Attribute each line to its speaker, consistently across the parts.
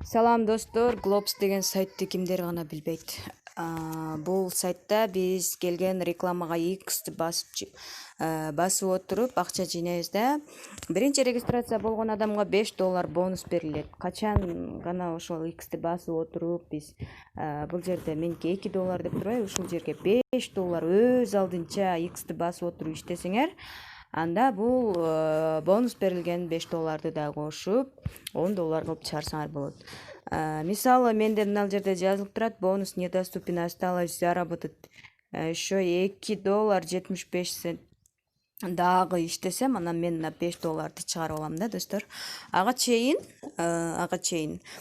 Speaker 1: Салам достор, Globes деген сайтты кимдер гана билбейт. Бул сайтта биз келген рекламага X'ти басып отуруп акча жыйнайбыз да. Биринчи регистрация болгон адамга $5 бонус берилет. Качан гана ошол X'ти басып отуруп биз бул жерде меники $2 деп турбайбы, ушул жерге $5 өз алдынча X'ти басып отуруп иштесеңер, анда бул бонус берилген $5 да кошуп $10 кылып чыгарсаңар болот. Мисалы менде мына жерде жазылып турат: бонус недоступен, осталось заработать еще $2.75. Дагы иштесем, анан мен мына $5 чыгарып алам да достор. Ага чейин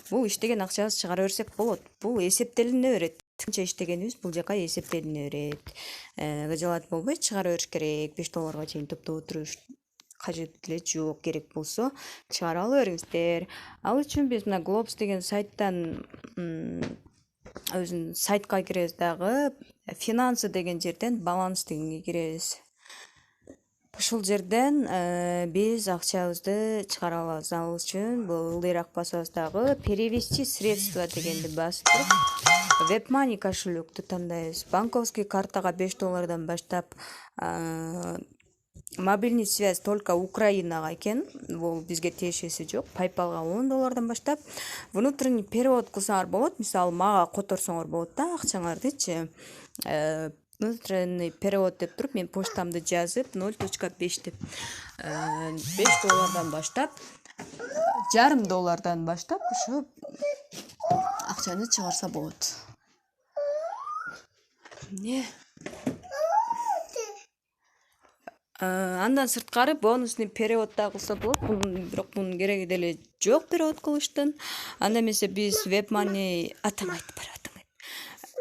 Speaker 1: бул иштеген акчабызды чыгара берсек болот. Бул эсептелине берет. Канча иштегенибиз бул жака эсептелине берет. Гажалат болбой чыгара бериш керек. $5 чейин топтоп отуруш кажет эле жок. Керек болсо чыгара ала бериңиздер. Ал үчүн биз мына Globes деген сайттан өзүнүн сайтка киребиз, дагы финансы деген жерден баланс дегенге киребиз. Ушул жерден биз акчабызды чыгара алабыз. Ал үчүн бул ылдыйраак басабыз, дагы перевести средства дегенди басып туруп WebMoney кошелекту тандайбыз. Банковский картага $5 баштап, мобильный связь только Украинага экен, бул бизге тиешеси жок. PayPalга $10 баштап внутренний перевод кылсаңар болот. Мисалы мага которсоңор болот да акчаңардычы. Внутренний перевод деп туруп мен почтамды жазып 0.5 деп $5 баштап, $0.5 баштап ушу акчаны чыгарса болот. Андан сырткары бонусный перевод да кылса болот. Бирок мунун кереги деле жок перевод кылыштын. Анда эмесе биз WebMoney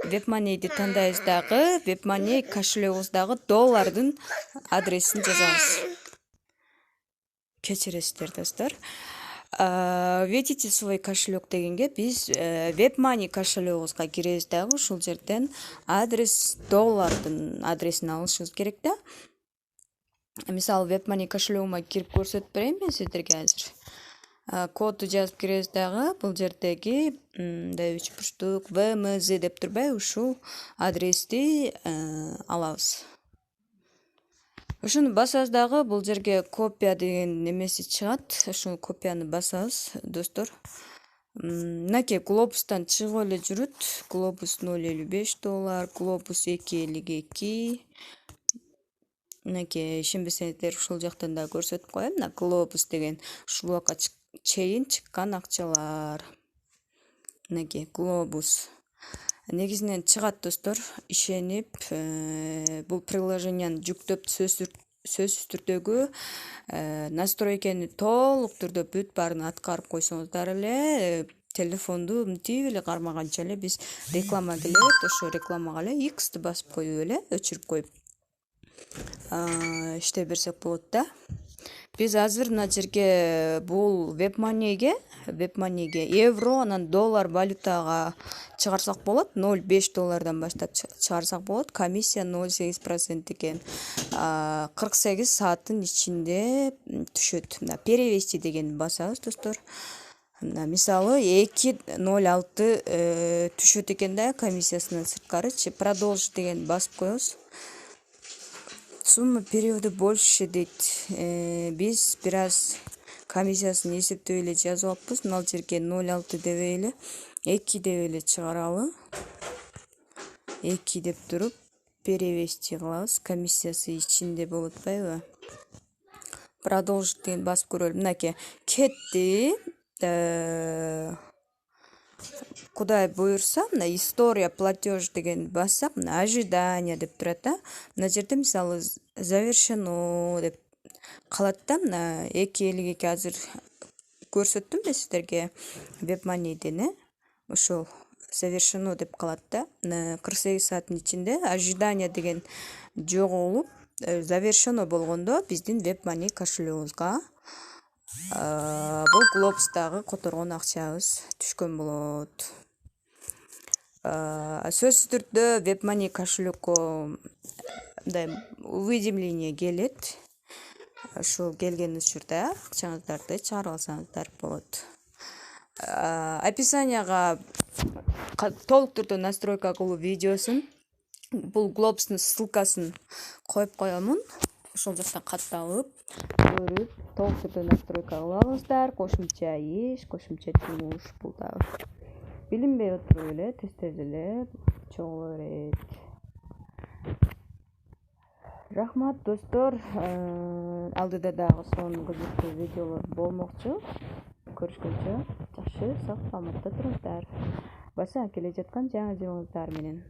Speaker 1: WebMoney'ди тандайбыз, дагы WebMoney кошелегибиздагы доллардын адресин жазабыз. Кечиресиздер достор. Введите свой кошелек дегенге биз WebMoney кошелегибизга киребиз, дагы ушул жерден адрес доллардын адресин алышыбыз керек да. Мисалы WebMoney кошелегима кирип көрсөтүп берейин мен сиздерге азыр. Кодду жазып киребиз, дагы бул жердеги 3 бурчтук VMZ деп турбайбы, ушул адрести алабыз. Ушуну басабыз, дагы бул жерге копия деген немеси чыгат. Ушул копияны басабыз достор. Мынакей Globes'тан чыгып эле жүрүт. Globus $0.55, Globus $2.52. Мынакей ишенбесеңиздер ушул жактан да көрсөтүп коем. Мына Globus деген ушул убакка чейин чыккан акчалар. Мынакей Globus негизинен чыгат достор. Ишенип бул приложенияны жүктөп сөзсүз түрдөгү настройкени толук түрдө бүт баарын аткарып койсоңуздар эле, телефонду мынтип эле кармаганча эле биз реклама келет. Ошо рекламага эле X'ти басып коюп эле өчүрүп коюп иштеп берсек болот да. Биз азыр мына жерге бул WebMoney'ге евро, анан доллар валютага чыгарсак болот. $0.5 баштап чыгарсак болот. Комиссия 0.8% экен. 48 сааттын ичинде түшөт. Мына перевести дегенди басабыз достор. Мына мисалы 2.06 түшөт экен да комиссиясынан сырткарычы. Продолжить дегенди басып коебуз. Сумма перевода больше дейт. Биз бир аз комиссиясын эсептеп эле жазып алыппыз. Мына жерге 0.6 дебей эле 2 деп эле чыгаралы. 2 деп туруп перевести кылабыз. Комиссиясы ичинде болуп атпайбы? Продолжить деген басып көрөлү. Мынакей кетти. Кудай буюрса, мына история платеж деген бассак, мына ожидание деп турат да. Мына жерде мисалы завершено деп калат да. Мына 2.52 азыр көрсөттүм да сиздерге WebMoney'ден, ошол завершено деп калат да. 48 сааттын ичинде ожидание деген жоголуп, завершено болгондо биздин WebMoney кошелегибизга бул Globes'тагы которгон акчабыз түшкөн болот. Сөзсүз түрдө WebMoney кошелекко мындай уведомление келет. Ушул келген учурда акчаңыздарды чыгарып алсаңыздар болот. описанияга толук түрдө настройка кылуу видеосун, бул глобустун ссылкасын коюп коемун. Ошол жактан катталып, көрүп, толук түрдө настройка кыла аласыздар. Кошумча иш, кошумча жумуш, бул дагы билинбей отуруп эле тез эле чогула берет. Рахмат достор, алдыда дагы сонун кызыктуу видеолор болмокчу. Көрүшкөнчө жакшы, сак саламатта туруңуздар. Баса келе жаткан жаңы жылыңыздар менен.